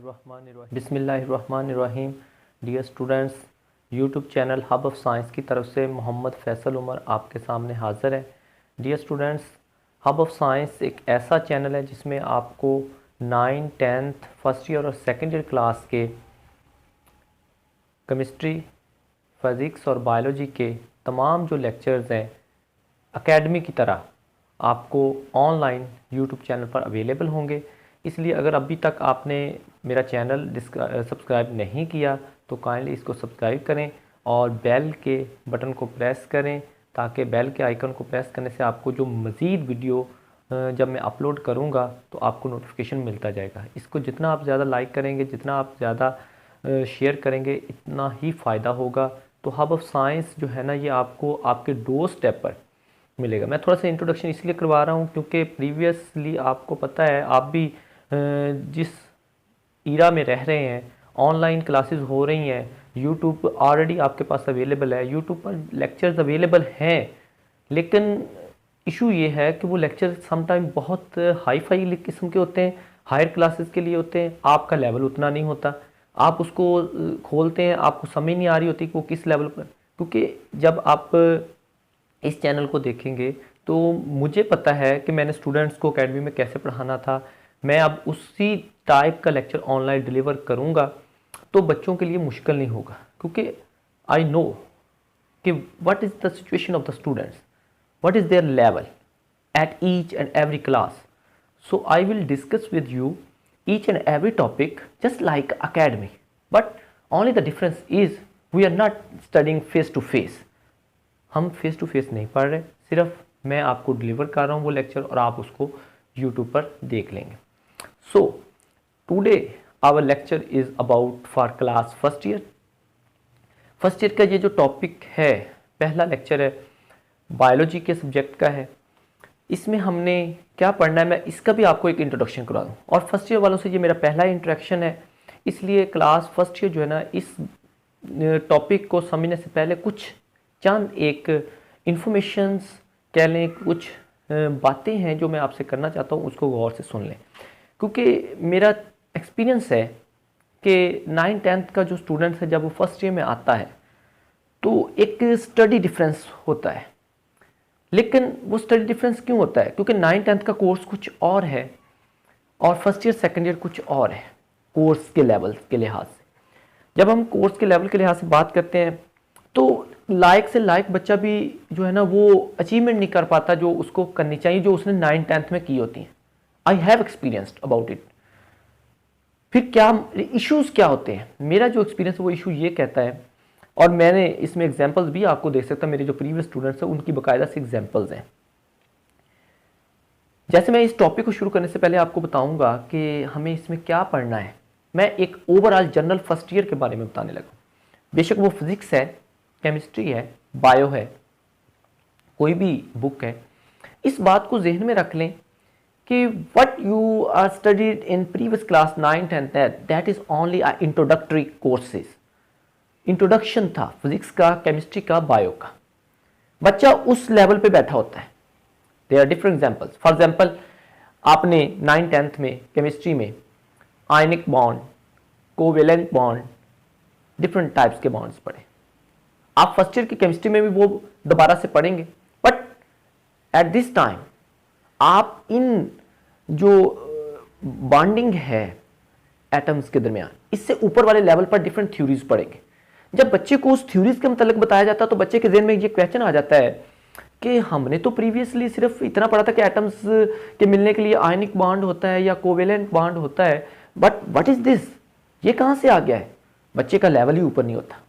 बिस्मिल्लाहिर्रहमानिर्रहीम। Dear students, YouTube channel hub of science की तरफ से मोहम्मद फैसल उमर आपके सामने हाज़िर है। Dear students, hub of science एक ऐसा चैनल है जिसमें आपको 9, 10th फर्स्ट ईयर और सेकेंड ईयर क्लास के केमिस्ट्री, फ़िज़िक्स और बायोलॉजी के तमाम जो लेक्चर्स हैं एकेडमी की तरह आपको ऑनलाइन यूट्यूब चैनल पर अवेलेबल होंगे। इसलिए अगर अभी तक आपने मेरा चैनल सब्सक्राइब नहीं किया तो काइंडली इसको सब्सक्राइब करें और बेल के बटन को प्रेस करें, ताकि बेल के आइकन को प्रेस करने से आपको जो मज़ीद वीडियो जब मैं अपलोड करूंगा तो आपको नोटिफिकेशन मिलता जाएगा। इसको जितना आप ज़्यादा लाइक करेंगे, जितना आप ज़्यादा शेयर करेंगे, इतना ही फ़ायदा होगा। तो हब ऑफ साइंस जो है ना, ये आपको आपके डोर स्टेप पर मिलेगा। मैं थोड़ा सा इंट्रोडक्शन इसलिए करवा रहा हूँ क्योंकि प्रीवियसली आपको पता है, आप भी जिस ईरा में रह रहे हैं, ऑनलाइन क्लासेस हो रही हैं, यूट्यूब ऑलरेडी आपके पास अवेलेबल है, यूट्यूब पर लेक्चर्स अवेलेबल हैं, लेकिन इशू ये है कि वो लेक्चर समटाइम बहुत हाई फाई किस्म के होते हैं, हायर क्लासेस के लिए होते हैं। आपका लेवल उतना नहीं होता, आप उसको खोलते हैं, आपको समझ नहीं आ रही होती कि वो किस लेवल पर, क्योंकि जब आप इस चैनल को देखेंगे तो मुझे पता है कि मैंने स्टूडेंट्स को एकेडमी में कैसे पढ़ाना था। मैं अब उसी टाइप का लेक्चर ऑनलाइन डिलीवर करूंगा तो बच्चों के लिए मुश्किल नहीं होगा, क्योंकि आई नो कि what is the situation of the students, what is their level at each and every class. So I will discuss with you each and every topic just like academy, but only the difference is we are not studying face to face। हम face to face नहीं पढ़ रहे, सिर्फ मैं आपको deliver कर रहा हूँ वो लेक्चर और आप उसको यूट्यूब पर देख लेंगे। So today our lecture is about for class first year. First year का ये जो टॉपिक है, पहला लेक्चर है, बायोलॉजी के सब्जेक्ट का है। इसमें हमने क्या पढ़ना है, मैं इसका भी आपको एक इंट्रोडक्शन करा दूँ। और फर्स्ट ईयर वालों से ये मेरा पहला इंट्रैक्शन है, इसलिए क्लास फर्स्ट ईयर जो है ना, इस टॉपिक को समझने से पहले कुछ चंद एक इन्फॉर्मेशंस कह लें, कुछ बातें हैं जो मैं आपसे करना चाहता हूँ, उसको गौर से सुन लें। क्योंकि मेरा एक्सपीरियंस है कि 9, 10th का जो स्टूडेंट्स है, जब वो फर्स्ट ईयर में आता है तो एक स्टडी डिफरेंस होता है। लेकिन वो स्टडी डिफरेंस क्यों होता है? क्योंकि 9, 10th का कोर्स कुछ और है और फर्स्ट ईयर सेकेंड ईयर कुछ और है कोर्स के लेवल के लिहाज से। जब हम कोर्स के लेवल के लिहाज से बात करते हैं तो लायक से लायक बच्चा भी जो है ना, वो अचीवमेंट नहीं कर पाता जो उसको करनी चाहिए, जो उसने 9, 10th में की होती हैं। I have experienced about it. फिर क्या इश्यूज क्या होते हैं? मेरा जो एक्सपीरियंस है वो इशू ये कहता है, और मैंने इसमें एग्जांपल्स भी आपको देख सकता, मेरे जो प्रीवियस स्टूडेंट्स हैं उनकी बाकायदा से एग्जांपल्स हैं। जैसे मैं इस टॉपिक को शुरू करने से पहले आपको बताऊंगा कि हमें इसमें क्या पढ़ना है। मैं एक ओवरऑल जनरल फर्स्ट ईयर के बारे में बताने लगा। बेशक वो फिजिक्स है, केमिस्ट्री है, बायो है, कोई भी बुक है, इस बात को जहन में रख लें कि what you are studied in previous class 9, 10 that is only a introductory courses. Introduction था फिजिक्स का, केमिस्ट्री का, बायो का। बच्चा उस लेवल पे बैठा होता है। There are different examples. For example, आपने 9, 10th में केमिस्ट्री में ionic bond, covalent bond, different types के बॉन्ड्स पढ़े। आप फर्स्ट ईयर की केमिस्ट्री में भी वो दोबारा से पढ़ेंगे, बट एट दिस टाइम आप इन जो बॉन्डिंग है एटम्स के दरमियान, इससे ऊपर वाले लेवल पर डिफरेंट थ्योरीज पढ़ेंगे। जब बच्चे को उस थ्योरीज के मतलब बताया जाता है तो बच्चे के ज़हन में ये क्वेश्चन आ जाता है कि हमने तो प्रीवियसली सिर्फ इतना पढ़ा था कि एटम्स के मिलने के लिए आयनिक बॉन्ड होता है या कोवेलेंट बॉन्ड होता है, बट व्हाट इज दिस, ये कहाँ से आ गया है? बच्चे का लेवल ही ऊपर नहीं होता।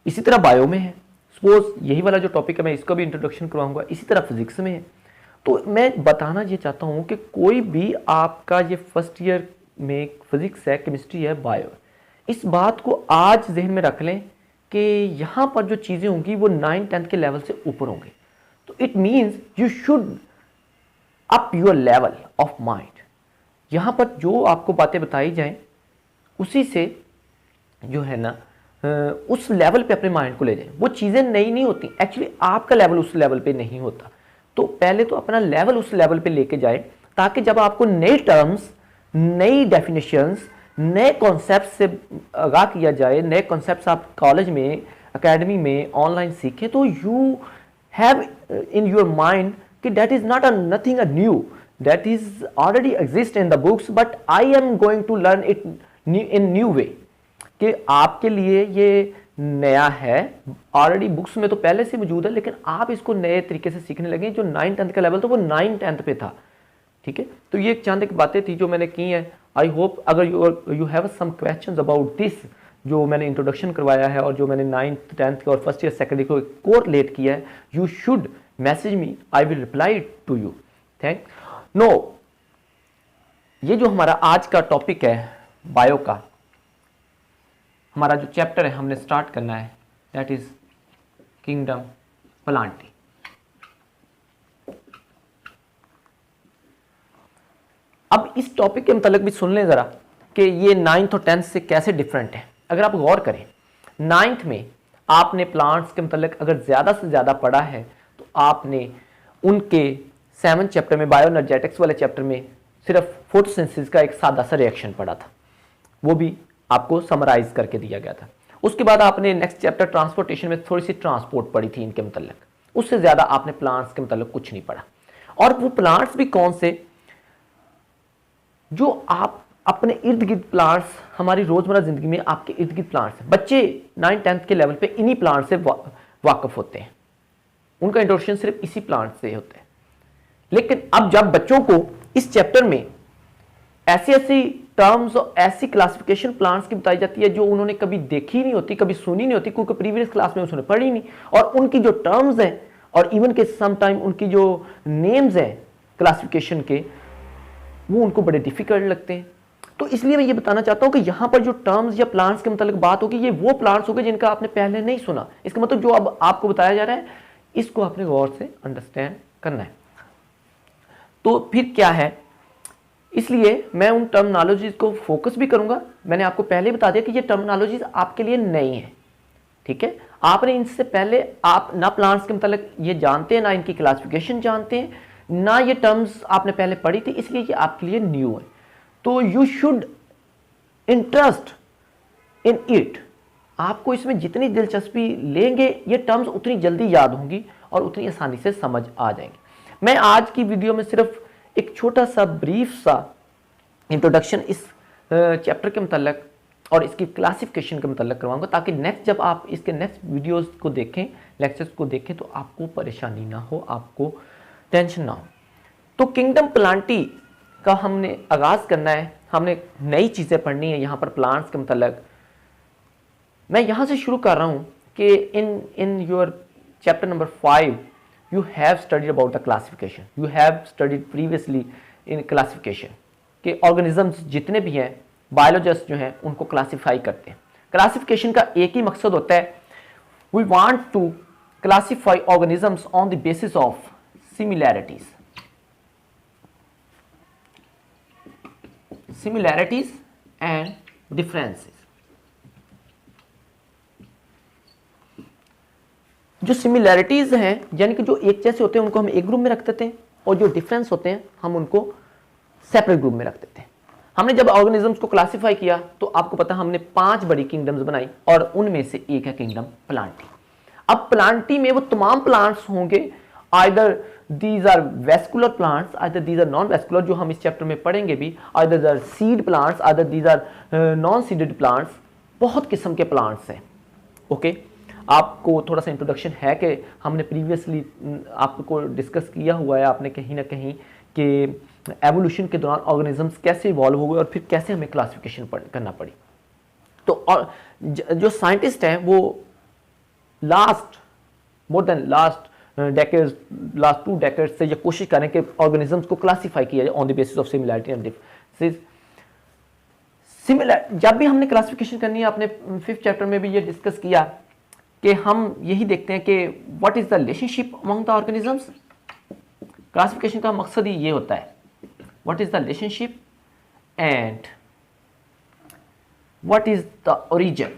इसी तरह बायो में है, सपोज यही वाला जो टॉपिक है मैं इसका भी इंट्रोडक्शन करवाऊंगा। इसी तरह फिजिक्स में है। तो मैं बताना ये चाहता हूँ कि कोई भी आपका ये फर्स्ट ईयर में फिजिक्स है, केमिस्ट्री है, बायो है, इस बात को आज जहन में रख लें कि यहाँ पर जो चीज़ें होंगी वो 9, 10th के लेवल से ऊपर होंगी। तो it means you should up your level of mind. यहाँ पर जो आपको बातें बताई जाएं उसी से जो है ना, उस लेवल पे अपने माइंड को ले जाएं। वो चीज़ें नई नहीं होती, एक्चुअली आपका लेवल उस लेवल पे नहीं होता। तो पहले तो अपना लेवल उस लेवल पे लेके जाएं, ताकि जब आपको नई टर्म्स, नई डेफिनेशंस, नए कॉन्सेप्ट से आगाह किया जाए, नए कॉन्सेप्ट्स आप कॉलेज में, एकेडमी में, ऑनलाइन सीखें, तो you have in your mind कि that is not a nothing a new, that is already exist in the books, but I am going to learn it in new way, कि आपके लिए ये नया है, ऑलरेडी बुक्स में तो पहले से मौजूद है, लेकिन आप इसको नए तरीके से सीखने लगे। जो 9th-10th का लेवल था वो 9th-10th पे था, ठीक है। तो ये चंद एक बातें थी जो मैंने की हैं। आई होप अगर you have some questions about this, जो मैंने इंट्रोडक्शन करवाया है और जो मैंने 9th-10th और फर्स्ट ईयर सेकेंड ईयर को कोरिलेट किया है, you should message me, I will reply to you. Thank no. ये जो हमारा आज का टॉपिक है बायो का, हमारा जो चैप्टर है हमने स्टार्ट करना है, दैट इज किंगडम प्लांटी। अब इस टॉपिक के मतलब भी सुन लें जरा कि ये 9th और 10th से कैसे डिफरेंट है। अगर आप गौर करें, 9th में आपने प्लांट्स के मतलब अगर ज़्यादा से ज़्यादा पढ़ा है तो आपने उनके 7th चैप्टर में, बायोएनर्जेटिक्स वाले चैप्टर में, सिर्फ फोटोसिंथेसिस का एक सादा सा रिएक्शन पढ़ा था, वो भी आपको समराइज करके दिया गया था। उसके बाद आपने नेक्स्ट चैप्टर ट्रांसपोर्टेशन में थोड़ी सी ट्रांसपोर्ट पढ़ी थी इनके मतलब, उससे ज़्यादा आपने प्लांट्स के मतलब कुछ नहीं पढ़ा। और वो प्लांट्स भी कौन से, जो आप अपने इर्द गिर्द प्लांट्स, हमारी रोजमर्रा जिंदगी में आपके इर्द गिर्द प्लांट्स हैं। बच्चे 9th-10th के लेवल पे इन्हीं प्लांट से वाकिफ होते हैं, उनका इंट्रोडक्शन सिर्फ इसी प्लांट से होता है। लेकिन अब जब बच्चों को इस चैप्टर में ऐसी ऐसी टर्म्स और ऐसी क्लासिफिकेशन प्लांट्स की बताई जाती है जो उन्होंने कभी देखी नहीं होती, कभी सुनी नहीं होती, क्योंकि प्रीवियस क्लास में उन्होंने पढ़ी नहीं, और उनकी जो टर्म्स हैं और इवन के सम टाइम उनकी जो नेम्स हैं क्लासिफिकेशन के, वो उनको बड़े डिफिकल्ट लगते हैं। तो इसलिए मैं ये बताना चाहता हूं कि यहां पर जो टर्म्स या प्लांट्स के मतलब बात होगी, ये वो प्लांट्स होंगे जिनका आपने पहले नहीं सुना। इसका मतलब जो अब आपको बताया जा रहा है, इसको आपने गौर से अंडरस्टैंड करना है। तो फिर क्या है, इसलिए मैं उन टर्मिनोलॉजीज को फोकस भी करूंगा। मैंने आपको पहले बता दिया कि ये टर्मिनोलॉजीज आपके लिए नई है, ठीक है। आपने इनसे पहले आप ना प्लांट्स के मतलब ये जानते हैं, ना इनकी क्लासिफिकेशन जानते हैं, ना ये टर्म्स आपने पहले पढ़ी थी, इसलिए ये आपके लिए न्यू है। तो you should interest in it. आपको इसमें जितनी दिलचस्पी लेंगे, ये टर्म्स उतनी जल्दी याद होंगी और उतनी आसानी से समझ आ जाएंगी। मैं आज की वीडियो में सिर्फ एक छोटा सा ब्रीफ सा इंट्रोडक्शन इस चैप्टर के मतलब और इसकी क्लासिफिकेशन के मतलब करवाऊंगा, ताकि नेक्स्ट जब आप इसके नेक्स्ट वीडियोस को देखें, लेक्चर्स को देखें, तो आपको परेशानी ना हो, आपको टेंशन ना हो। तो किंगडम प्लांटी का हमने आगाज करना है, हमने नई चीज़ें पढ़नी है यहाँ पर प्लांट्स के मतलब। मैं यहाँ से शुरू कर रहा हूँ कि in your chapter number 5 you have studied about the classification, you have studied previously in classification कि organisms जितने भी हैं, biologists जो हैं, उनको classify करते हैं। classification का एक ही मकसद होता है, we want to classify organisms on the basis of similarities and differences। जो सिमिलैरिटीज हैं, यानी कि जो एक जैसे होते हैं, उनको हम एक ग्रुप में रख देते हैं, और जो डिफरेंस होते हैं हम उनको सेपरेट ग्रुप में रख देते हैं। हमने जब ऑर्गेनिजम्स को क्लासिफाई किया तो आपको पता हमने 5 बड़ी किंगडम्स बनाई, और उनमें से एक है किंगडम प्लांटी। अब प्लांटी में वो तमाम प्लांट्स होंगे, either these are vascular plants, either these are non vascular, जो हम इस चैप्टर में पढ़ेंगे भी, either these are seed plants, either these are non seeded plants. बहुत किस्म के प्लांट्स हैं, ओके। आपको थोड़ा सा इंट्रोडक्शन है कि हमने प्रीवियसली आपको डिस्कस किया हुआ है, आपने कहीं ना कहीं कि एवोल्यूशन के दौरान ऑर्गेनिजम्स कैसे इवॉल्व हो गए और फिर कैसे हमें क्लासिफिकेशन करना पड़ी। तो और जो साइंटिस्ट हैं वो मोर देन लास्ट 2 डेकेड्स से ये कोशिश करें कि ऑर्गेनिजम्स को क्लासीफाई किया जाए on the basis of similarity and differences. जब भी हमने क्लासिफिकेशन करनी है, आपने 5th चैप्टर में भी ये डिस्कस किया कि हम यही देखते हैं कि what is the relationship among the organisms. Classification का मकसद ही ये होता है, what is the relationship and what is the origin.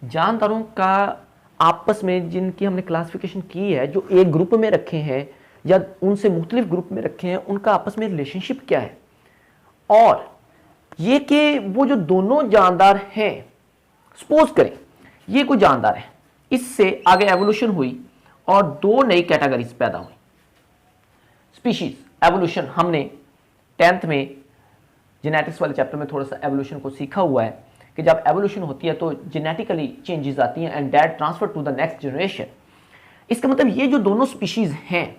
जानदारों का आपस में जिनकी हमने क्लासिफिकेशन की है, जो एक ग्रुप में रखे हैं या उनसे मुख्तलिफ ग्रुप में रखे हैं, उनका आपस में रिलेशनशिप क्या है, और ये कि वो जो दोनों जानदार हैं, सपोज करें ये कोई जानदार है, इससे आगे एवोल्यूशन हुई और दो नई कैटेगरीज पैदा हुई। स्पीशीज एवोल्यूशन हमने 10th में जेनेटिक्स वाले चैप्टर में थोड़ा सा एवोल्यूशन को सीखा हुआ है कि जब एवोल्यूशन होती है तो जेनेटिकली चेंजेस आती हैं and that transfer to the next generation. इसका मतलब ये जो दोनों स्पीशीज हैं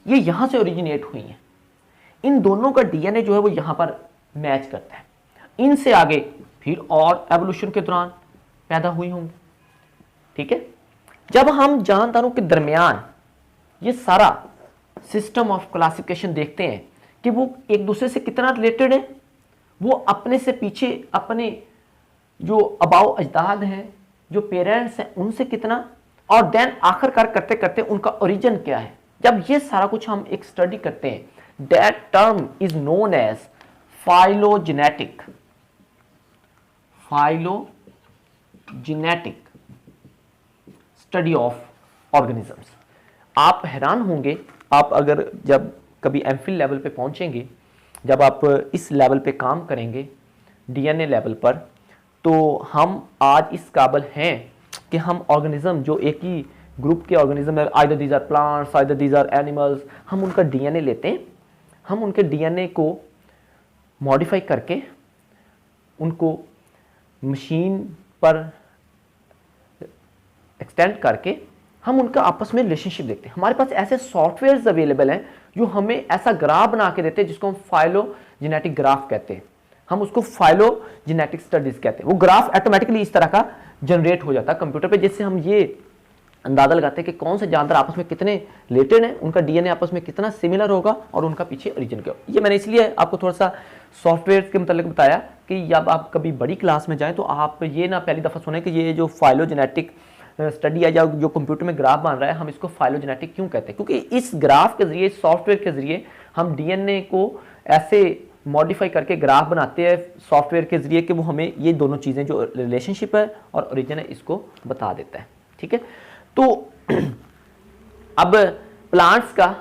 ये यहां से ओरिजिनेट हुई हैं, इन दोनों का डीएनए जो है वो यहां पर मैच करता है, इनसे आगे फिर और एवोल्यूशन के दौरान पैदा हुई होंगी। ठीक है, जब हम जानदारों के दरमियान ये सारा सिस्टम ऑफ क्लासिफिकेशन देखते हैं कि वो एक दूसरे से कितना रिलेटेड है, वो अपने से पीछे अपने जो अबाव अजदाद हैं, जो पेरेंट्स हैं, उनसे कितना, और देन आखिरकार करते करते उनका ओरिजिन क्या है, जब ये सारा कुछ हम एक स्टडी करते हैं, that term is known as phylogenetic study of organisms. आप हैरान होंगे, आप अगर जब कभी एमफिल लेवल पे पहुंचेंगे, जब आप इस लेवल पे काम करेंगे डीएनए लेवल पर, तो हम आज इस काबिल हैं कि हम ऑर्गेनिज्म जो एक ही ग्रुप के ऑर्गेनिज्म है, either these are plants, either these are animals, हम उनका डीएनए लेते हैं, हम उनके डीएनए को मॉडिफाई करके उनको मशीन पर एक्सटेंड करके हम उनका आपस में रिलेशनशिप देखते हैं। हमारे पास ऐसे सॉफ्टवेयर्स अवेलेबल हैं जो हमें ऐसा ग्राफ बना के देते हैं जिसको हम फाइलोजेनेटिक ग्राफ कहते हैं, हम उसको फाइलोजेनेटिक स्टडीज कहते हैं। वो ग्राफ ऑटोमेटिकली इस तरह का जनरेट हो जाता है कंप्यूटर पे, जिससे हम ये अंदाजा लगाते हैं कि कौन से जानदार आपस में कितने रिलेटेड हैं, उनका डीएनए आपस में कितना सिमिलर होगा और उनका पीछे ओरिजिन क्या होगा। ये मैंने इसलिए आपको थोड़ा सा सॉफ्टवेयर के मतलब बताया कि जब आप कभी बड़ी क्लास में जाएं तो आप ये ना पहली दफ़ा सुने कि ये जो फाइलोजेनेटिक स्टडी है या जो कंप्यूटर में ग्राफ बन रहा है, हम इसको फाइलोजेनेटिक क्यों कहते हैं, क्योंकि इस ग्राफ के जरिए, सॉफ्टवेयर के जरिए हम डीएनए को ऐसे मॉडिफाई करके ग्राफ बनाते हैं सॉफ्टवेयर के जरिए कि वो हमें ये दोनों चीज़ें जो रिलेशनशिप है और ओरिजिन है इसको बता देता है। ठीक है, तो अब प्लांट्स का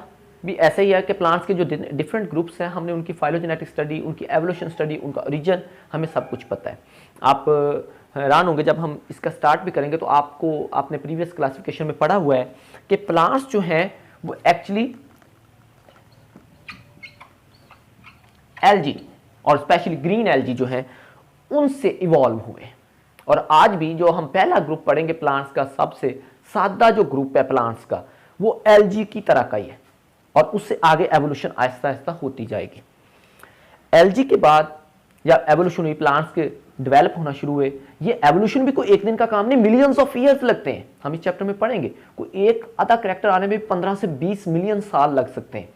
भी ऐसा ही है कि प्लांट्स के जो डिफरेंट ग्रुप्स हैं, हमने उनकी फाइलोजेनेटिक स्टडी, उनकी एवोल्यूशन स्टडी, उनका ओरिजिन, हमें सब कुछ पता है। आप हैरान होंगे जब हम इसका स्टार्ट भी करेंगे तो आपने प्रीवियस क्लासिफिकेशन में पढ़ा हुआ है कि प्लांट्स जो हैं वो एक्चुअली एल्गी और स्पेशली ग्रीन एल्गी जो है उनसे इवॉल्व हुए, और आज भी जो हम पहला ग्रुप पढ़ेंगे प्लांट्स का, सबसे सादा जो ग्रुप है प्लांट्स का, वो एल्गी की तरह का ही है, और उससे आगे एवोल्यूशन आहिस्ता आहिस्ता होती जाएगी। एल्गी के बाद जब एवोल्यूशन हुई, प्लांट्स के डेवलप होना शुरू हुए, ये एवोल्यूशन भी कोई एक दिन का काम नहीं, मिलियंस ऑफ ईयर्स लगते हैं। हम इस चैप्टर में पढ़ेंगे कोई एक आधा करैक्टर आने में 15 से 20 मिलियन साल लग सकते हैं,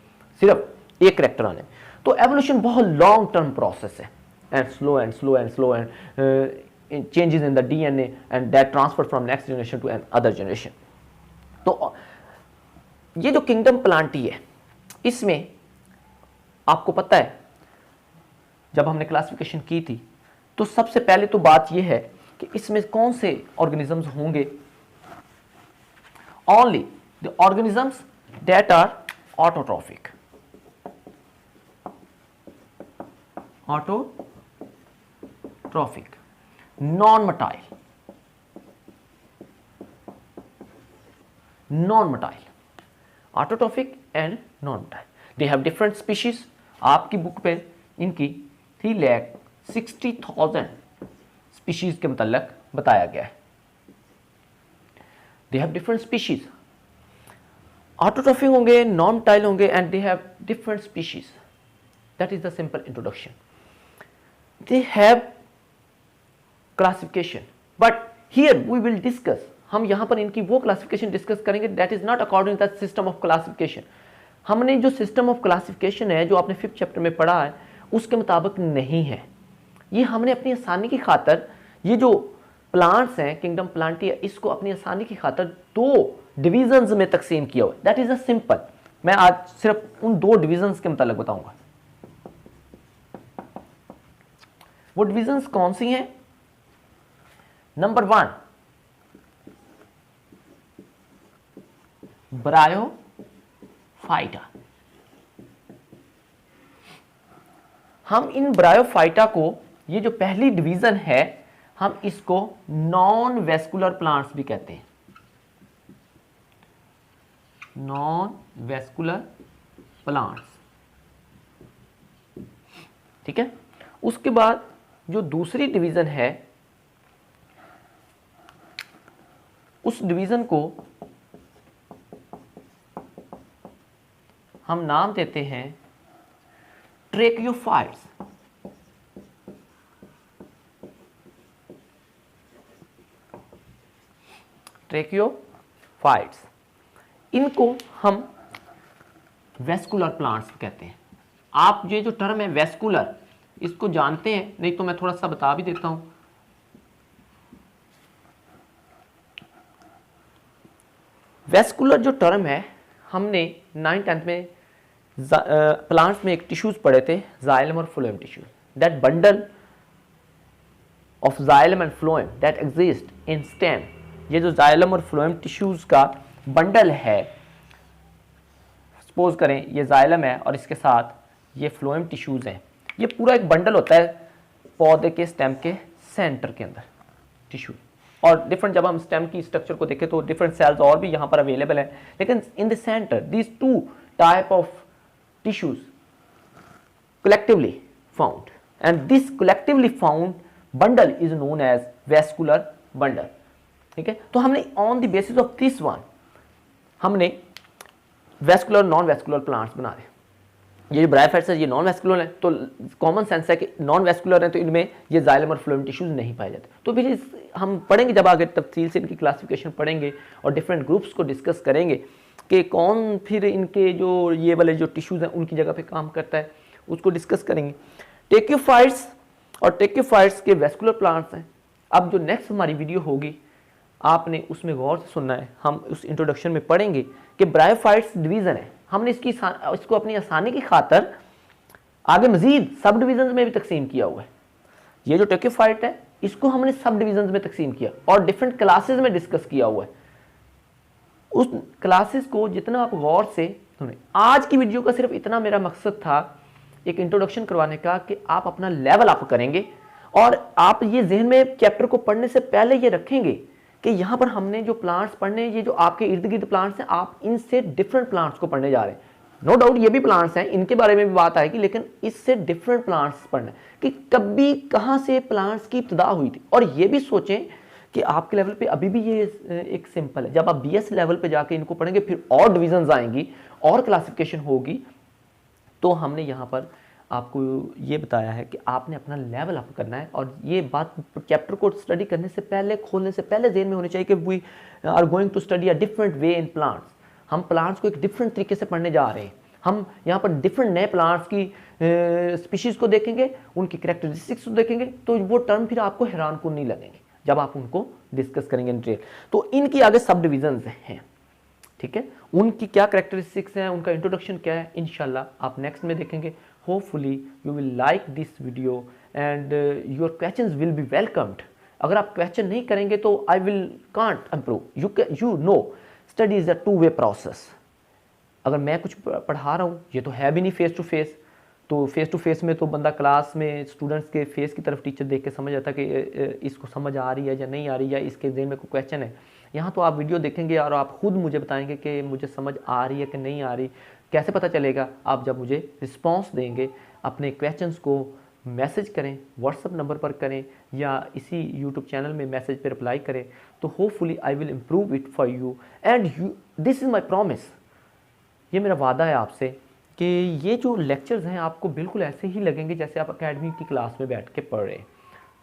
सिर्फ एक करैक्टर आने में। तो एवोल्यूशन बहुत लॉन्ग टर्म प्रोसेस है, and slow and slow and slow and changes in the DNA and that transfer from next generation to an other generation. तो ये जो किंगडम प्लांटी है, इसमें आपको पता है जब हमने क्लासिफिकेशन की थी तो सबसे पहले तो बात यह है कि इसमें कौन से ऑर्गेनिजम्स होंगे, only the organisms that are autotrophic, non-motile, autotrophic and non-motile. They have different species. आपकी बुक पे इनकी 3,60,000 स्पीशीज के मतलब बताया गया है। They have different species. Autotrophic होंगे, non-motile होंगे, and they have different species. That is the simple introduction. They have classification, but here we will discuss, हम यहाँ पर इनकी वो क्लासिफिकेशन डिस्कस करेंगे that is not according to the system of classification. हमने जो सिस्टम ऑफ क्लासिफिकेशन है जो आपने 5th चैप्टर में पढ़ा है उसके मुताबिक नहीं है। ये हमने अपनी आसानी की खातर, ये जो प्लांट्स हैं किंगडम प्लांटी है, इसको अपनी आसानी की खातर 2 डिविजन्स में तकसीम किया हुआ है। दैट इज अ सिंपल, मैं आज सिर्फ उन 2 डिविजन्स के मुताबिक बताऊंगा। वो डिविजन्स कौन सी हैं? Number 1 bryophyta. हम इन ब्रायोफाइटा को ये जो पहली डिवीजन है हम इसको नॉन वेस्कुलर प्लांट्स भी कहते हैं, नॉन वेस्कुलर प्लांट्स। ठीक है, उसके बाद जो दूसरी डिवीजन है उस डिवीजन को हम नाम देते हैं ट्रेकियोफाइट्स। ट्रेकियोफाइट्स, इनको हम वेस्कुलर प्लांट्स कहते हैं। आप ये जो टर्म है वेस्कुलर, इसको जानते हैं? नहीं तो मैं थोड़ा सा बता भी देता हूं। वेस्कुलर जो टर्म है, हमने 9th-10th में प्लांट्स में एक टिश्यूज पढ़े थे, जाइलम और phloem tissue. That bundle of xylem and phloem that exist in stem, ये जो जाइलम और फ्लोएम टिश्यूज का बंडल है, सपोज करें ये जाइलम है और इसके साथ ये फ्लोएम टिश्यूज हैं, ये पूरा एक बंडल होता है पौधे के स्टेम के सेंटर के अंदर टिश्यू। और डिफरेंट, जब हम स्टेम की स्ट्रक्चर को देखें तो डिफरेंट सेल्स और भी यहाँ पर अवेलेबल हैं, लेकिन in the centre these two type of tissues collectively found, and this collectively found bundle is known as vascular bundle। ठीक है, तो हमने on the basis of this one हमने वेस्कुलर नॉन वेस्कुलर प्लांट्स बना रहे। ये जो ब्रायोफाइट्स है ये नॉन वेस्कुलर है, तो कॉमन सेंस है कि नॉन वेस्कुलर है तो इनमें ये जाइलम और फ्लोएम टिश्यूज नहीं पाए जाते। तो फिर हम पढ़ेंगे जब आगे तफसील से इनकी क्लासिफिकेशन पढ़ेंगे और डिफरेंट ग्रुप्स को डिस्कस करेंगे कि कौन फिर इनके जो ये वाले जो टिश्यूज हैं उनकी जगह पे काम करता है, उसको डिस्कस करेंगे। टेक्योफाइट्स और टेक्योफाइट्स के वेस्कुलर प्लांट्स हैं। अब जो नेक्स्ट हमारी वीडियो होगी आपने उसमें गौर से सुनना है, हम उस इंट्रोडक्शन में पढ़ेंगे कि ब्रायोफाइट्स डिवीजन है, हमने इसको अपनी आसानी की खातर आगे मजीद सब डिवीजन में भी तकसीम किया हुआ है। ये जो टेक्योफाइट है इसको हमने सब डिवीजन में तकसीम किया और डिफरेंट क्लासेस में डिस्कस किया हुआ है। उस क्लासेस को जितना आप गौर से सुने, आज की वीडियो का सिर्फ इतना मेरा मकसद था एक इंट्रोडक्शन करवाने का कि आप अपना लेवल अप करेंगे और आप ये जहन में चैप्टर को पढ़ने से पहले ये रखेंगे कि यहाँ पर हमने जो प्लांट्स पढ़ने, ये जो आपके इर्द गिर्द प्लांट्स हैं, आप इनसे डिफरेंट प्लांट्स को पढ़ने जा रहे हैं। नो डाउट ये भी प्लांट्स हैं, इनके बारे में भी बात आएगी, लेकिन इससे डिफरेंट प्लांट्स पढ़ने कि कभी कहाँ से प्लांट्स की इब्तिदा हुई थी। और ये भी सोचें कि आपके लेवल पे अभी भी ये एक सिंपल है, जब आप BS लेवल पे जाके इनको पढ़ेंगे फिर और डिविजन्स आएंगी और क्लासिफिकेशन होगी। तो हमने यहाँ पर आपको ये बताया है कि आपने अपना लेवल अप करना है और ये बात चैप्टर को स्टडी करने से पहले, खोलने से पहले ज़हन में होनी चाहिए कि we are going to study a different way in plants. हम प्लांट्स को एक डिफरेंट तरीके से पढ़ने जा रहे हैं। हम यहाँ पर डिफरेंट नए प्लांट्स की स्पीशीज़ को देखेंगे, उनकी कैरेक्टरिस्टिक्स को देखेंगे, तो वो टर्म फिर आपको हैरान कौन नहीं लगेंगे जब आप उनको डिस्कस करेंगे इन डिटेल। तो इनकी आगे सब डिविजन्स हैं, ठीक है, उनकी क्या कैरेक्टरिस्टिक्स हैं, उनका इंट्रोडक्शन क्या है, इंशाल्लाह आप नेक्स्ट में देखेंगे। Hopefully you will like this video and your questions will be welcomed. अगर आप क्वेश्चन नहीं करेंगे तो I will can't improve. You know study is a two way process. अगर मैं कुछ पढ़ा रहा हूँ, ये तो है भी नहीं फेस टू फेस, तो फेस टू फेस में तो बंदा क्लास में स्टूडेंट्स के फेस की तरफ टीचर देख के समझ आता कि इसको समझ आ रही है या नहीं आ रही, या इसके ज़हन में कोई क्वेश्चन है। यहाँ तो आप वीडियो देखेंगे और आप खुद मुझे बताएंगे कि मुझे समझ आ रही है कि नहीं आ रही। कैसे पता चलेगा? आप जब मुझे रिस्पांस देंगे, अपने क्वेश्चंस को मैसेज करें, व्हाट्सएप नंबर पर करें या इसी यूट्यूब चैनल में मैसेज पर रिप्लाई करें, तो hopefully I will improve it for you and you. This is my promise, ये मेरा वादा है आपसे कि ये जो लेक्चर्स हैं आपको बिल्कुल ऐसे ही लगेंगे जैसे आप एकेडमी की क्लास में बैठ के पढ़ रहे हैं।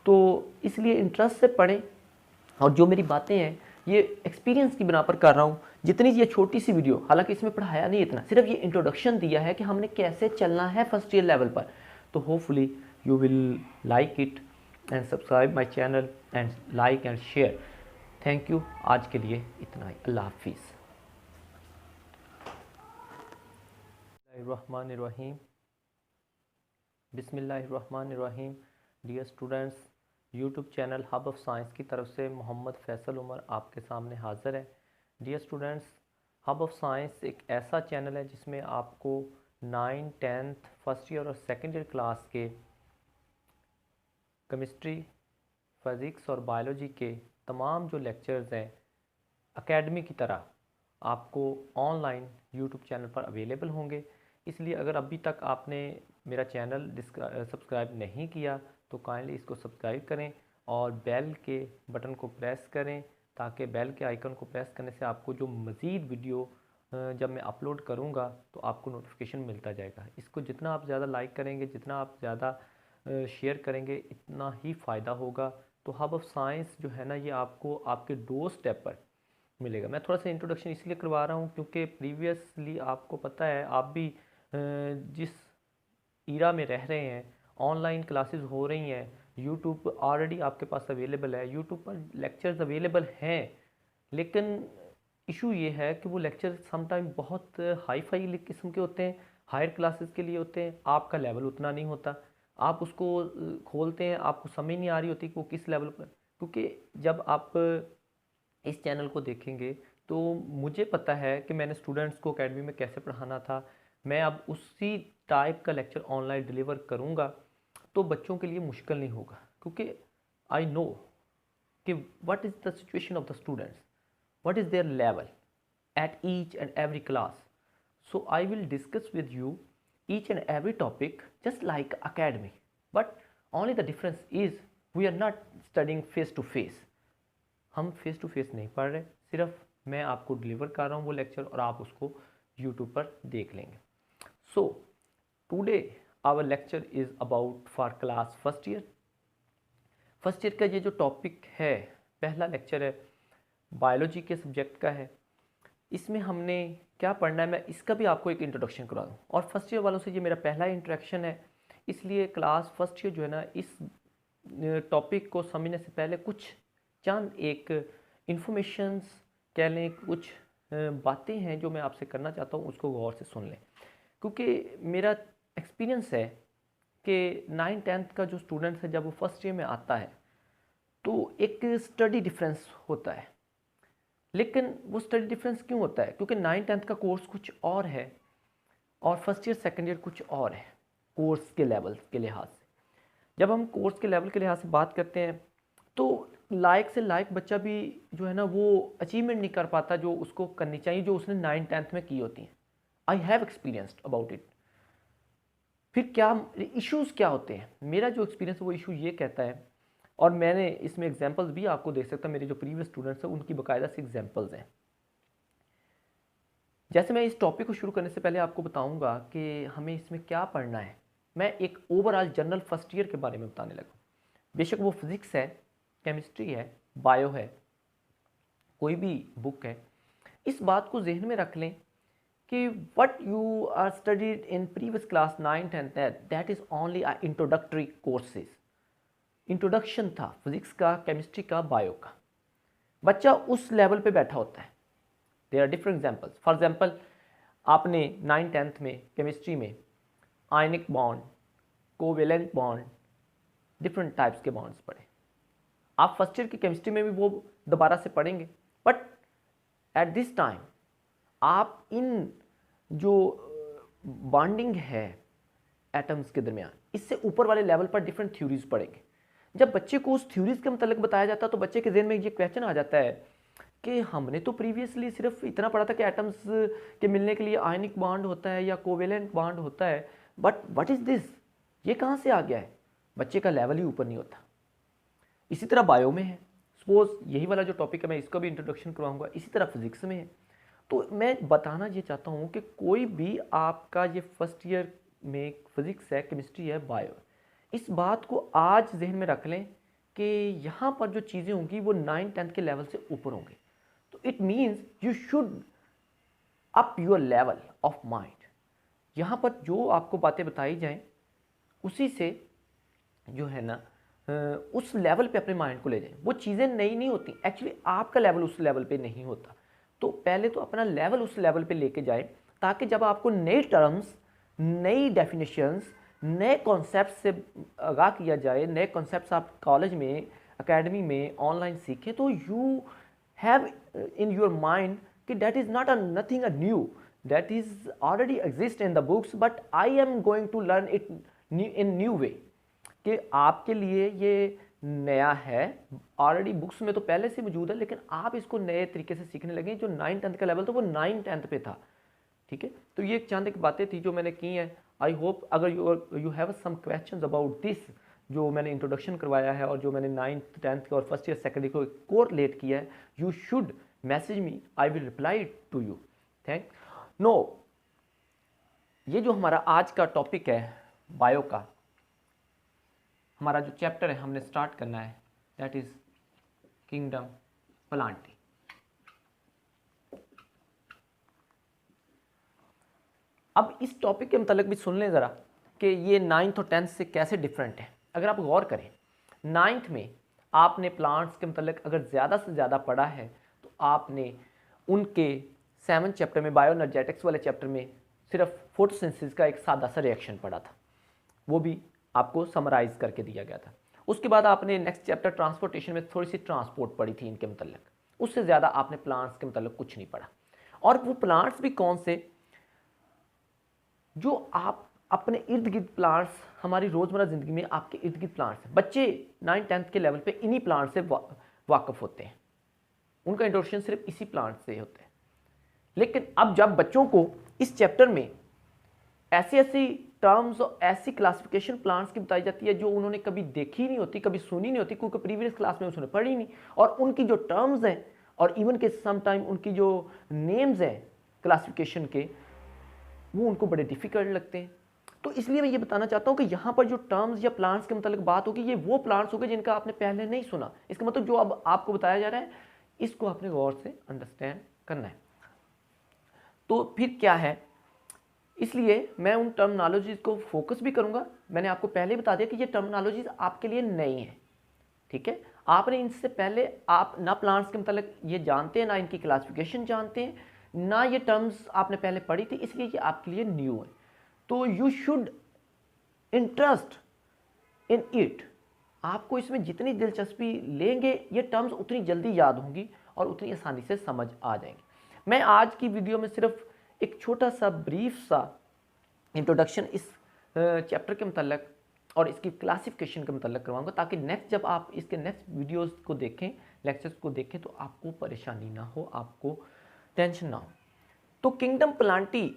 तो इसलिए इंटरेस्ट से पढ़ें और जो मेरी बातें हैं ये एक्सपीरियंस की बिना पर कर रहा हूँ। जितनी ये छोटी सी वीडियो, हालांकि इसमें पढ़ाया नहीं इतना, सिर्फ ये इंट्रोडक्शन दिया है कि हमने कैसे चलना है फर्स्ट ईयर लेवल पर। तो hopefully you will like it and subscribe my channel and like and share. Thank you, आज के लिए इतना ही। अल्लाह हाफिज़। बिस्मिल्लाहिर्रहमानिर्रहीम। बिस्मिल्लाहिर्रहमानिर्रहीम। Dear students, YouTube channel hub of science की तरफ से मोहम्मद फैसल उमर आपके सामने हाज़िर है। Dear students, hub of science एक ऐसा चैनल है जिसमें आपको 9, 10th, फर्स्ट ईयर और सेकेंड ईयर क्लास के केमिस्ट्री, फिज़िक्स और बायोलॉजी के तमाम जो लेक्चर्स हैं एकेडमी की तरह आपको ऑनलाइन यूट्यूब चैनल पर अवेलेबल होंगे। इसलिए अगर अभी तक आपने मेरा चैनल सब्सक्राइब नहीं किया तो काइंडली इसको सब्सक्राइब करें और बेल के बटन को प्रेस करें, ताकि बेल के आइकन को प्रेस करने से आपको जो मज़ीद वीडियो जब मैं अपलोड करूँगा तो आपको नोटिफिकेशन मिलता जाएगा। इसको जितना आप ज़्यादा लाइक करेंगे, जितना आप ज़्यादा शेयर करेंगे, इतना ही फ़ायदा होगा। तो हब ऑफ साइंस जो है ना, ये आपको आपके डोर स्टेप पर मिलेगा। मैं थोड़ा सा इंट्रोडक्शन इसलिए करवा रहा हूँ क्योंकि प्रीवियसली आपको पता है, आप भी जिस ईरा में रह रहे हैं, ऑनलाइन क्लासेस हो रही हैं, यूट्यूब ऑलरेडी आपके पास अवेलेबल है, यूट्यूब पर लेक्चर्स अवेलेबल हैं, लेकिन इशू ये है कि वो लेक्चर समटाइम बहुत हाई फाई किस्म के होते हैं, हायर क्लासेस के लिए होते हैं, आपका लेवल उतना नहीं होता। आप उसको खोलते हैं, आपको समझ नहीं आ रही होती कि वो किस लेवल पर, क्योंकि जब आप इस चैनल को देखेंगे तो मुझे पता है कि मैंने स्टूडेंट्स को एकेडमी में कैसे पढ़ाना था। मैं अब उसी टाइप का लेक्चर ऑनलाइन डिलीवर करूँगा तो बच्चों के लिए मुश्किल नहीं होगा, क्योंकि आई नो कि what is the situation of the students, what is their level at each and every class. So I will discuss with you each and every topic just like academy, but only the difference is we are not studying face to face. हम face to face नहीं पढ़ रहे, सिर्फ मैं आपको deliver कर रहा हूँ वो लेक्चर और आप उसको यूट्यूब पर देख लेंगे। So today our lecture is about for class first year. First year का ये जो टॉपिक है, पहला लेक्चर है, बायोलॉजी के सब्जेक्ट का है। इसमें हमने क्या पढ़ना है, मैं इसका भी आपको एक इंट्रोडक्शन करा दूँ। और फर्स्ट ईयर वालों से ये मेरा पहला इंट्रैक्शन है, इसलिए क्लास फर्स्ट ईयर जो है ना, इस टॉपिक को समझने से पहले कुछ चंद एक इन्फॉर्मेशंस कह लें, कुछ बातें हैं जो मैं आपसे करना चाहता हूँ, उसको गौर से सुन लें। क्योंकि मेरा एक्सपीरियंस है कि 9th-10th का जो स्टूडेंट्स है, जब वो फर्स्ट ईयर में आता है तो एक स्टडी डिफरेंस होता है। लेकिन वो स्टडी डिफरेंस क्यों होता है? क्योंकि 9th-10th का कोर्स कुछ और है और फर्स्ट ईयर सेकंड ईयर कुछ और है कोर्स के लेवल के लिहाज से। जब हम कोर्स के लेवल के लिहाज से बात करते हैं तो लायक से लायक बच्चा भी जो है ना, वो अचीवमेंट नहीं कर पाता जो उसको करनी चाहिए, जो उसने 9th-10th में की होती हैं। I have experienced about it. फिर क्या इश्यूज़ क्या होते हैं? मेरा जो एक्सपीरियंस है वो इशू ये कहता है, और मैंने इसमें एग्जांपल्स भी आपको दे सकता, मेरे जो प्रीवियस स्टूडेंट्स हैं उनकी बाकायदा से एग्जांपल्स हैं। जैसे मैं इस टॉपिक को शुरू करने से पहले आपको बताऊंगा कि हमें इसमें क्या पढ़ना है। मैं एक ओवरऑल जनरल फर्स्ट ईयर के बारे में बताने लगा। बेशक वो फिज़िक्स है, केमिस्ट्री है, बायो है, कोई भी बुक है, इस बात को जहन में रख लें कि what you are studied in previous class 9th-10th, that is only a introductory courses. Introduction था फिज़िक्स का, केमिस्ट्री का, बायो का। बच्चा उस लेवल पे बैठा होता है। There are different examples. For example, आपने 9th-10th में केमिस्ट्री में ionic bond, covalent bond, different types के बॉन्ड्स पढ़े। आप फर्स्ट ईयर की केमिस्ट्री में भी वो दोबारा से पढ़ेंगे, बट एट दिस टाइम आप इन जो बॉन्डिंग है एटम्स के दरमियान, इससे ऊपर वाले लेवल पर डिफरेंट थ्योरीज पढ़ेंगे। जब बच्चे को उस थ्योरीज के मतलब बताया जाता है तो बच्चे के जहन में ये क्वेश्चन आ जाता है कि हमने तो प्रीवियसली सिर्फ इतना पढ़ा था कि एटम्स के मिलने के लिए आयनिक बॉन्ड होता है या कोवेलेंट बॉन्ड होता है, बट व्हाट इज़ दिस, ये कहाँ से आ गया है? बच्चे का लेवल ही ऊपर नहीं होता। इसी तरह बायो में है, सपोज यही वाला जो टॉपिक है मैं इसका भी इंट्रोडक्शन करवाऊंगा। इसी तरह फिजिक्स में है। तो मैं बताना ये चाहता हूँ कि कोई भी आपका ये फर्स्ट ईयर में फिजिक्स है, केमिस्ट्री है, बायो है, इस बात को आज जहन में रख लें कि यहाँ पर जो चीज़ें होंगी वो 9th-10th के लेवल से ऊपर होंगे। तो it means you should up your level of mind. यहाँ पर जो आपको बातें बताई जाएं उसी से जो है ना, उस लेवल पे अपने माइंड को ले जाएं। वो चीज़ें नई नहीं होती, एक्चुअली आपका लेवल उस लेवल पे नहीं होता। तो पहले तो अपना लेवल उस लेवल पे लेके जाएं, ताकि जब आपको नए टर्म्स, नई डेफिनेशंस, नए कॉन्सेप्ट से आगाह किया जाए, नए कॉन्सेप्ट्स आप कॉलेज में, एकेडमी में, ऑनलाइन सीखें, तो you have in your mind कि that is not nothing a new, that is already exist in the books, but I am going to learn it in new way. कि आपके लिए ये नया है, ऑलरेडी बुक्स में तो पहले से मौजूद है, लेकिन आप इसको नए तरीके से सीखने लगे। जो 9th-10th का लेवल था वो 9th-10th पे था, ठीक है। तो ये चंद एक बातें थी जो मैंने की हैं। आई होप अगर you have some questions about this, जो मैंने इंट्रोडक्शन करवाया है और जो मैंने 9th-10th और फर्स्ट ईयर सेकेंड को कोरिलेट किया है, you should message me, I will reply to you. Thank no. ये जो हमारा आज का टॉपिक है बायो का, हमारा जो चैप्टर है हमने स्टार्ट करना है, दैट इज किंगडम प्लांटी। अब इस टॉपिक के मतलब भी सुन लें ज़रा कि ये 9th और 10th से कैसे डिफरेंट है। अगर आप गौर करें, 9th में आपने प्लांट्स के मतलब अगर ज़्यादा से ज़्यादा पढ़ा है तो आपने उनके 7th चैप्टर में, बायोएनर्जेटिक्स वाले चैप्टर में, सिर्फ फोटोसिंथेसिस का एक सादा सा रिएक्शन पढ़ा था, वो भी आपको समराइज करके दिया गया था। उसके बाद आपने नेक्स्ट चैप्टर ट्रांसपोर्टेशन में थोड़ी सी ट्रांसपोर्ट पढ़ी थी इनके मतलब, उससे ज़्यादा आपने प्लांट्स के मतलब कुछ नहीं पढ़ा। और वो प्लांट्स भी कौन से, जो आप अपने इर्द गिर्द प्लांट्स, हमारी रोज़मर्रा ज़िंदगी में आपके इर्द गिर्द प्लांट्स हैं। बच्चे 9th-10th के लेवल पे इन्हीं प्लांट से वाकफ़ होते हैं, उनका इंट्रोडक्शन सिर्फ इसी प्लांट से होता है। लेकिन अब जब बच्चों को इस चैप्टर में ऐसी ऐसी टर्म्स और ऐसी क्लासिफिकेशन प्लांट्स की बताई जाती है जो उन्होंने कभी देखी नहीं होती, कभी सुनी नहीं होती, क्योंकि प्रीवियस क्लास में उसने पढ़ी नहीं, और उनकी जो टर्म्स हैं और इवन के सम टाइम उनकी जो नेम्स हैं क्लासिफिकेशन के, वो उनको बड़े डिफिकल्ट लगते हैं। तो इसलिए मैं ये बताना चाहता हूँ कि यहाँ पर जो टर्म्स या प्लांट्स के मतलब बात होगी, ये वो प्लांट्स होंगे जिनका आपने पहले नहीं सुना। इसका मतलब जो अब आपको बताया जा रहा है, इसको आपने गौर से अंडरस्टैंड करना है। तो फिर क्या है, इसलिए मैं उन टर्मिनोलॉजीज़ को फोकस भी करूँगा। मैंने आपको पहले ही बता दिया कि ये टर्मिनोलॉजीज़ आपके लिए नई हैं, ठीक है। आपने इनसे पहले आप ना प्लांट्स के मतलब ये जानते हैं, ना इनकी क्लासिफिकेशन जानते हैं, ना ये टर्म्स आपने पहले पढ़ी थी, इसलिए ये आपके लिए न्यू है। तो you should interest in it. आपको इसमें जितनी दिलचस्पी लेंगे, ये टर्म्स उतनी जल्दी याद होंगी और उतनी आसानी से समझ आ जाएंगी। मैं आज की वीडियो में सिर्फ एक छोटा सा ब्रीफ सा इंट्रोडक्शन इस चैप्टर के मतलब और इसकी क्लासिफिकेशन के मतलब करवाऊंगा, ताकि नेक्स्ट जब आप इसके नेक्स्ट वीडियोस को देखें, लेक्चर्स को देखें, तो आपको परेशानी ना हो, आपको टेंशन ना हो। तो किंगडम प्लांटी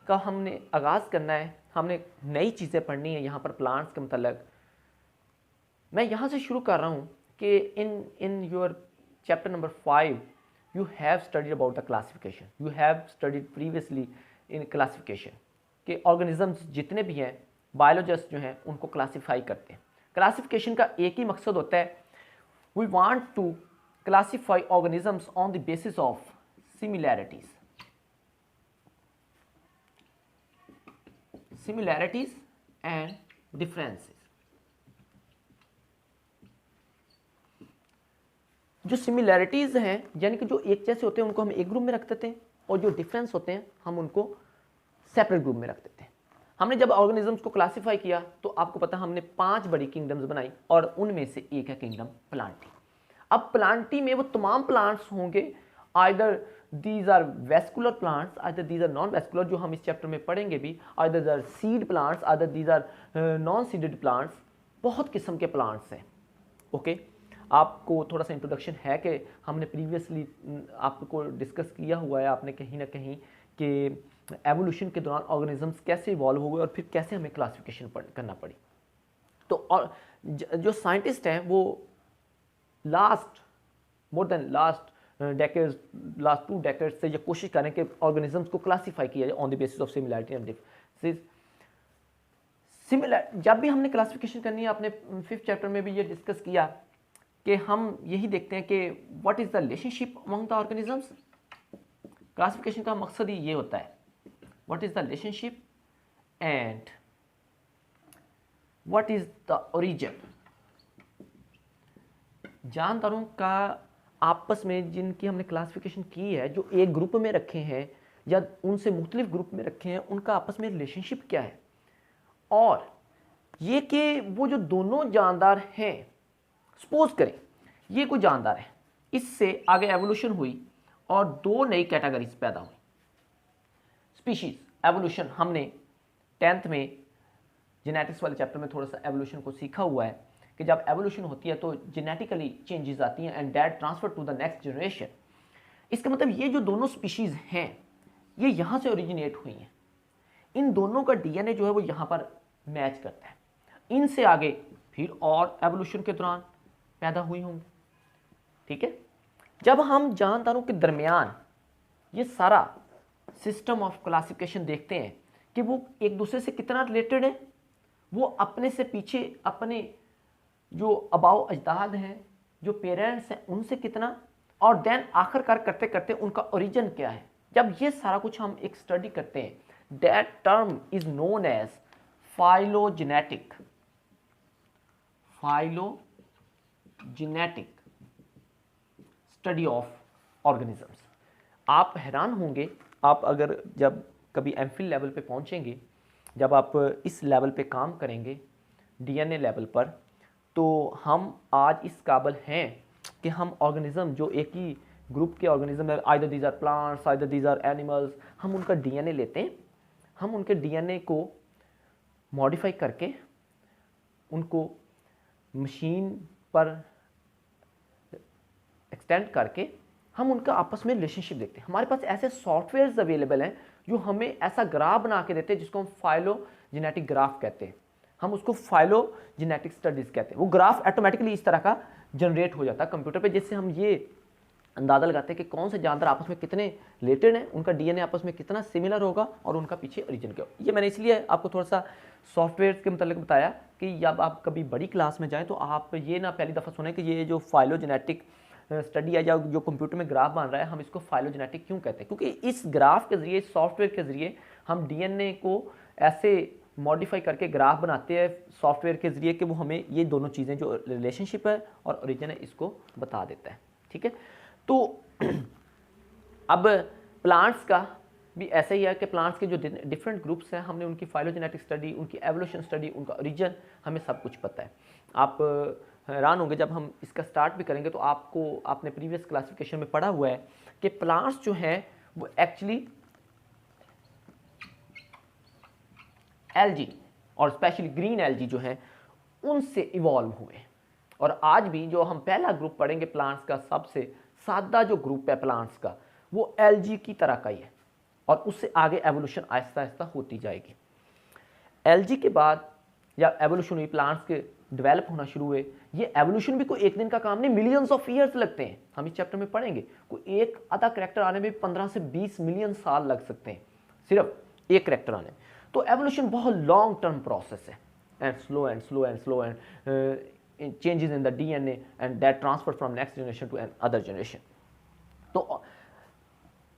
का हमने आगाज़ करना है, हमने नई चीज़ें पढ़नी है यहाँ पर प्लांट्स के मतलब। मैं यहाँ से शुरू कर रहा हूँ कि in your chapter number 5 you have studied about the classification, you have studied previously in classification कि organisms जितने भी हैं, biologists जो हैं उनको classify करते हैं। classification का एक ही मकसद होता है, we want to classify organisms on the basis of similarities and differences। जो सिमिलैरिटीज़ हैं, यानी कि जो एक जैसे होते हैं, उनको हम एक ग्रुप में रख देते हैं, और जो डिफरेंस होते हैं हम उनको सेपरेट ग्रुप में रख देते हैं। हमने जब ऑर्गेनिजम्स को क्लासिफाई किया तो आपको पता हमने 5 बड़ी किंगडम्स बनाई, और उनमें से एक है किंगडम प्लांटी। अब प्लांटी में वो तमाम प्लांट्स होंगे, either these are vascular plants, either these are non vascular, जो हम इस चैप्टर में पढ़ेंगे भी, either these are seed plants, either these are non seeded plants. बहुत किस्म के प्लांट्स हैं, ओके। आपको थोड़ा सा इंट्रोडक्शन है कि हमने प्रीवियसली आपको डिस्कस किया हुआ है, आपने कहीं ना कहीं कि एवोल्यूशन के दौरान ऑर्गेनिजम्स कैसे इवॉल्व हो गए और फिर कैसे हमें क्लासिफिकेशन करना पड़ी। तो और जो साइंटिस्ट हैं वो more than last decades, last 2 decades से ये कोशिश करें कि ऑर्गेनिजम्स को क्लासीफाई किया जाए on the basis of similarity and differences. Similar जब भी हमने क्लासिफिकेशन करनी है, आपने 5th चैप्टर में भी ये डिस्कस किया कि हम यही देखते हैं कि what is the relationship among the organisms. Classification का मकसद ही ये होता है, what is the relationship and what is the origin. जानदारों का आपस में जिनकी हमने क्लासिफिकेशन की है, जो एक ग्रुप में रखे हैं या उनसे मुख्तलिफ ग्रुप में रखे हैं, उनका आपस में रिलेशनशिप क्या है, और ये कि वो जो दोनों जानदार हैं, सपोज करें ये कोई जानदार है, इससे आगे एवोल्यूशन हुई और 2 नई कैटेगरीज पैदा हुई। स्पीशीज एवोल्यूशन हमने 10th में जेनेटिक्स वाले चैप्टर में थोड़ा सा एवोल्यूशन को सीखा हुआ है कि जब एवोल्यूशन होती है तो जेनेटिकली चेंजेस आती हैं and that transfer to the next generation. इसका मतलब ये जो दोनों स्पीशीज़ हैं ये यहाँ से ओरिजिनेट हुई हैं, इन दोनों का डीएनए जो है वो यहाँ पर मैच करता है, इनसे आगे फिर और एवोल्यूशन के दौरान पैदा हुई होंगी। ठीक है, जब हम जानदारों के दरमियान ये सारा सिस्टम ऑफ क्लासिफिकेशन देखते हैं कि वो एक दूसरे से कितना रिलेटेड है, वो अपने से पीछे अपने जो अबाव अजदाद हैं, जो पेरेंट्स हैं, उनसे कितना, और देन आखिरकार करते करते उनका ओरिजिन क्या है, जब ये सारा कुछ हम एक स्टडी करते हैं, that term is known as phylogenetic study of organisms. आप हैरान होंगे, आप अगर जब कभी एमफिल लेवल पे पहुंचेंगे, जब आप इस लेवल पे काम करेंगे डीएनए लेवल पर, तो हम आज इस काबिल हैं कि हम ऑर्गेनिज्म जो एक ही ग्रुप के ऑर्गेनिज्म है, either these are plants, either these are animals, हम उनका डीएनए लेते हैं, हम उनके डीएनए को मॉडिफाई करके उनको मशीन पर एक्सटेंड करके हम उनका आपस में रिलेशनशिप देखते हैं। हमारे पास ऐसे सॉफ्टवेयर्स अवेलेबल हैं जो हमें ऐसा ग्राफ बना के देते हैं जिसको हम फाइलोजेनेटिक ग्राफ कहते हैं, हम उसको फाइलोजेनेटिक स्टडीज कहते हैं। वो ग्राफ ऑटोमेटिकली इस तरह का जनरेट हो जाता है कंप्यूटर पे, जिससे हम ये अंदाज़ा लगाते हैं कि कौन से जानवर आपस में कितने रिलेटेड हैं, उनका डीएनए आपस में कितना सिमिलर होगा और उनका पीछे ओरिजिन क्या होगा। ये मैंने इसलिए आपको थोड़ा सा सॉफ्टवेयर के मतलब बताया कि जब आप कभी बड़ी क्लास में जाएं तो आप ये ना पहली दफ़ा सुने कि ये जो फाइलोजेनेटिक स्टडी है या जो कंप्यूटर में ग्राफ बन रहा है, हम इसको फाइलोजेनेटिक क्यों कहते हैं, क्योंकि इस ग्राफ के जरिए, सॉफ्टवेयर के जरिए हम डीएनए को ऐसे मॉडिफाई करके ग्राफ बनाते हैं सॉफ्टवेयर के जरिए कि वो हमें ये दोनों चीज़ें जो रिलेशनशिप है और ओरिजिन है इसको बता देता है। ठीक है, तो अब प्लांट्स का भी ऐसा ही है कि प्लांट्स के जो डिफरेंट ग्रुप्स हैं, हमने उनकी फाइलोजेनेटिक स्टडी, उनकी एवोल्यूशन स्टडी, उनका ओरिजिन, हमें सब कुछ पता है। आप हैरान होंगे जब हम इसका स्टार्ट भी करेंगे तो आपने प्रीवियस क्लासिफिकेशन में पढ़ा हुआ है कि प्लांट्स जो हैं वो एक्चुअली एल्गी और स्पेशली ग्रीन एल्गी जो है उनसे इवॉल्व हुए, और आज भी जो हम पहला ग्रुप पढ़ेंगे प्लांट्स का, सबसे सादा जो ग्रुप है प्लांट्स का, वो एल्गी की तरह का ही है, और उससे आगे एवोल्यूशन आहिस्ता आहिस्ता होती जाएगी। एल्गी के बाद जब एवोल्यूशन हुई, प्लांट्स के डेवलप होना शुरू हुए, ये एवोल्यूशन भी कोई एक दिन का काम नहीं, मिलियंस ऑफ ईयर्स लगते हैं। हम इस चैप्टर में पढ़ेंगे कोई एक आधा करैक्टर आने में 15 से 20 मिलियन साल लग सकते हैं, सिर्फ एक करैक्टर आने। तो एवोल्यूशन बहुत लॉन्ग टर्म प्रोसेस है, and slow and slow and slow and changes in the DNA and that transfer from next generation to an other generation. तो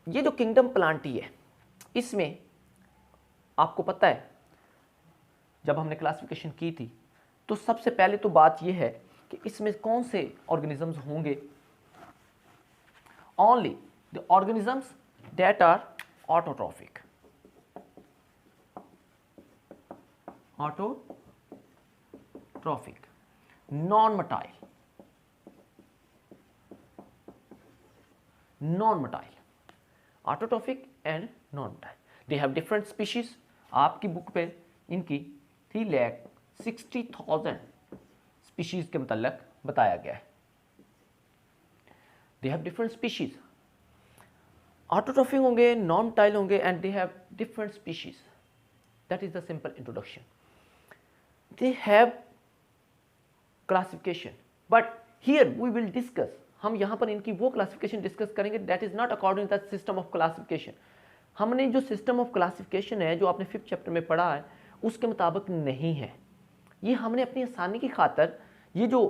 ये जो किंगडम प्लांटी है, इसमें आपको पता है जब हमने क्लासिफिकेशन की थी तो सबसे पहले तो बात यह है कि इसमें कौन से ऑर्गेनिजम्स होंगे, only the organisms that are autotrophic, non motile, autotrophic and non motile. They have different species. आपकी बुक पे इनकी 3,60,000 स्पीशीज के मतलब बताया गया है। They have different species, autotrophic होंगे, नॉन मोटाइल होंगे, and they have different species. That is the simple introduction. They have classification, but here we will discuss, हम यहाँ पर इनकी वो क्लासिफिकेशन डिस्कस करेंगे that is not according to the system of classification. हमने जो system of classification है जो आपने 5th चैप्टर में पढ़ा है उसके मुताबिक नहीं है। ये हमने अपनी आसानी की खातर, ये जो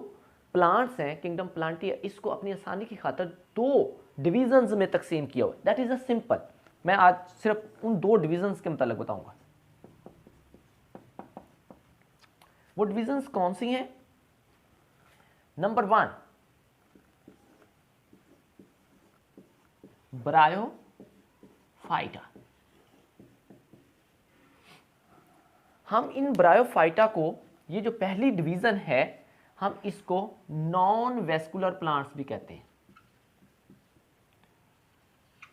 प्लांट्स हैं किंगडम प्लांटी, इसको अपनी आसानी की खातर 2 डिविजन्स में तकसीम किया हुआ। That is a simple. मैं आज सिर्फ उन 2 डिविजन्स के मुताबिक बताऊंगा। वो डिविजन्स कौन सी हैं? Number 1, bryophyta. हम इन ब्रायोफाइटा को, ये जो पहली डिवीजन है, हम इसको नॉन वेस्कुलर प्लांट्स भी कहते हैं।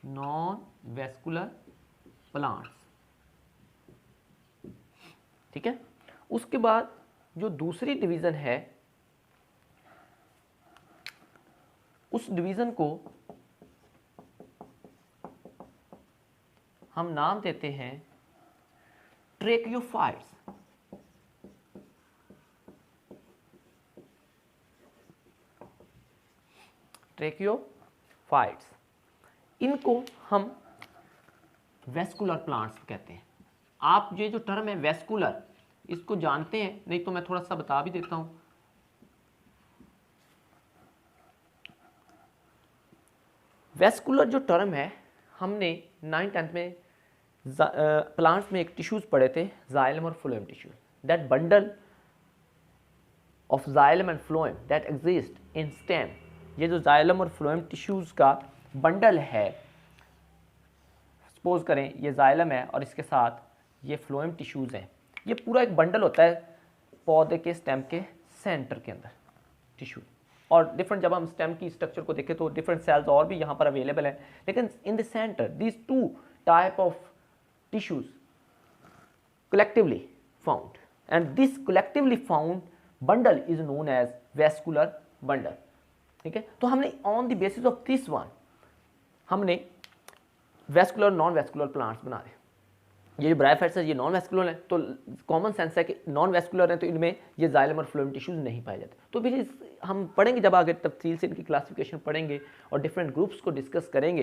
नॉन वेस्कुलर प्लांट्स, ठीक है। उसके बाद जो दूसरी डिवीज़न है, उस डिवीज़न को हम नाम देते हैं ट्रेकियोफाइट्स। ट्रेकियोफाइट्स, इनको हम वेस्कुलर प्लांट्स कहते हैं। आप ये जो टर्म है वेस्कुलर, इसको जानते हैं, नहीं तो मैं थोड़ा सा बता भी देता हूं। वेस्कुलर जो टर्म है, हमने 9th-10th में प्लांट्स में एक टिश्यूज पढ़े थे, जाइलम और phloem tissue. That bundle of xylem and phloem that exist in stem, ये जो जाइलम और फ्लोएम टिश्यूज का बंडल है, सपोज करें ये जाइलम है और इसके साथ ये फ्लोएम टिश्यूज हैं, ये पूरा एक बंडल होता है पौधे के स्टेम के सेंटर के अंदर टिश्यू। और डिफरेंट, जब हम स्टेम की स्ट्रक्चर को देखें तो डिफरेंट सेल्स और भी यहाँ पर अवेलेबल हैं, लेकिन in the centre these two type of tissues collectively found, and this collectively found bundle is known as vascular bundle। ठीक है, तो हमने on the basis of this one हमने वेस्कुलर नॉन वेस्कुलर प्लांट्स बना रहे। ये जो ब्रायोफाइट्स है ये नॉन वेस्कुलर है, तो कॉमन सेंस है कि नॉन वेस्कुलर है तो इनमें ये जाइलम और फ्लोएम टिश्यूज नहीं पाए जाते। तो फिर हम पढ़ेंगे, जब आगे तफसील से इनकी क्लासिफिकेशन पढ़ेंगे और डिफरेंट ग्रुप्स को डिस्कस करेंगे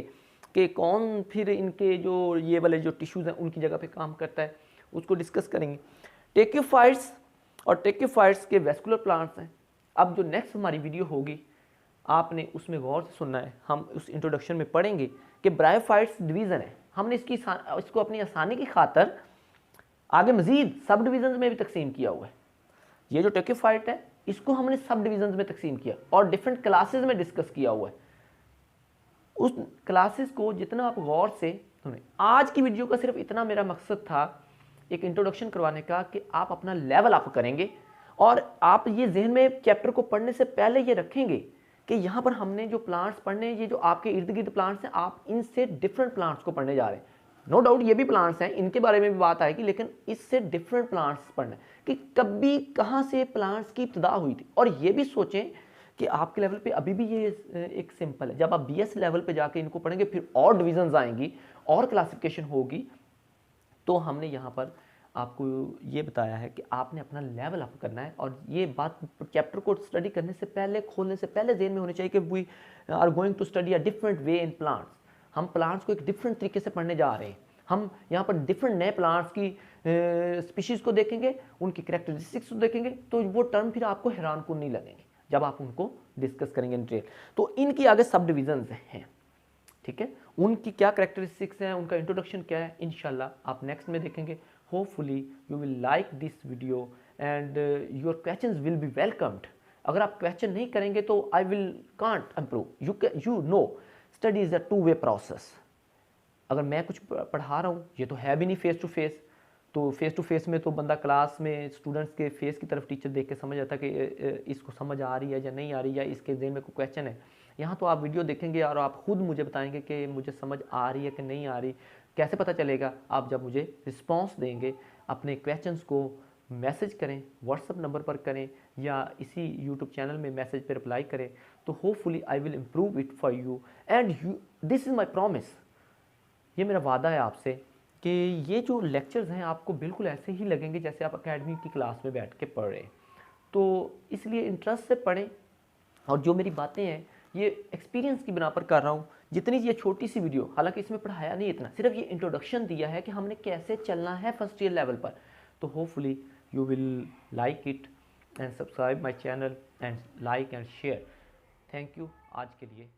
कि कौन फिर इनके जो ये वाले जो टिश्यूज हैं उनकी जगह पे काम करता है, उसको डिस्कस करेंगे। टेक्योफाइट्स और टेक्योफाइट्स के वेस्कुलर प्लांट्स हैं। अब जो नेक्स्ट हमारी वीडियो होगी आपने उसमें गौर से सुनना है, हम उस इंट्रोडक्शन में पढ़ेंगे कि ब्रायोफाइट्स डिवीज़न है, हमने इसको अपनी आसानी की खातर आगे मजीद सब डिवीजन में भी तकसीम किया हुआ है। ये जो टेक्योफाइट है इसको हमने सब डिवीजन में तकसीम किया और डिफरेंट क्लासेस में डिस्कस किया हुआ है। उस क्लासेस को जितना आप गौर से सुने, आज की वीडियो का सिर्फ इतना मेरा मकसद था एक इंट्रोडक्शन करवाने का कि आप अपना लेवल अप करेंगे और आप ये जहन में चैप्टर को पढ़ने से पहले ये रखेंगे कि यहाँ पर हमने जो प्लांट्स पढ़ने, ये जो आपके इर्द गिर्द प्लांट्स हैं, आप इनसे डिफरेंट प्लांट्स को पढ़ने जा रहे हैं। नो डाउट ये भी प्लांट्स हैं, इनके बारे में भी बात आएगी, लेकिन इससे डिफरेंट प्लांट्स पढ़ना कि कभी कहाँ से प्लांट्स की इब्तिदा हुई थी। और ये भी सोचें कि आपके लेवल पे अभी भी ये एक सिंपल है, जब आप बीएस लेवल पे जाके इनको पढ़ेंगे फिर और डिविजन्स आएंगी और क्लासिफिकेशन होगी। तो हमने यहाँ पर आपको ये बताया है कि आपने अपना लेवल अप करना है और ये बात चैप्टर को स्टडी करने से पहले, खोलने से पहले ज़हन में होनी चाहिए कि we are going to study a different way in plants. हम प्लांट्स को एक डिफरेंट तरीके से पढ़ने जा रहे हैं। हम यहाँ पर डिफरेंट नए प्लांट्स की स्पीशीज़ को देखेंगे, उनकी कैरेक्टरिस्टिक्स को देखेंगे, तो वो टर्म फिर आपको हैरानकुन नहीं लगेंगे जब आप उनको डिस्कस करेंगे इन डिटेल। तो इनकी आगे सब डिविजन्स हैं, ठीक है, उनकी क्या कैरेक्टरिस्टिक्स हैं, उनका इंट्रोडक्शन क्या है, इंशाल्लाह आप नेक्स्ट में देखेंगे। Hopefully you will like this video and your questions will be welcomed. अगर आप क्वेश्चन नहीं करेंगे तो I will can't improve. You know study is a two way process. अगर मैं कुछ पढ़ा रहा हूँ, ये तो है भी नहीं फेस टू फेस में तो बंदा क्लास में स्टूडेंट्स के फेस की तरफ टीचर देख के समझ आता कि इसको समझ आ रही है या नहीं आ रही, या इसके ज़हन में कोई क्वेश्चन है। यहाँ तो आप वीडियो देखेंगे और आप खुद मुझे बताएंगे कि मुझे समझ आ रही है कि नहीं आ रही। कैसे पता चलेगा? आप जब मुझे रिस्पॉन्स देंगे, अपने क्वेश्चंस को मैसेज करें, व्हाट्सएप नंबर पर करें या इसी यूट्यूब चैनल में मैसेज पर रिप्लाई करें, तो hopefully I will improve it for you and this is my promise. ये मेरा वादा है आपसे कि ये जो लेक्चर्स हैं आपको बिल्कुल ऐसे ही लगेंगे जैसे आप एकेडमी की क्लास में बैठ के पढ़ रहे हैं। तो इसलिए इंटरेस्ट से पढ़ें और जो मेरी बातें हैं ये एक्सपीरियंस की बिना पर कर रहा हूँ। जितनी ये छोटी सी वीडियो, हालांकि इसमें पढ़ाया नहीं इतना, सिर्फ ये इंट्रोडक्शन दिया है कि हमने कैसे चलना है फर्स्ट ईयर लेवल पर। तो hopefully you will like it and subscribe my channel and like and share. Thank you आज के लिए।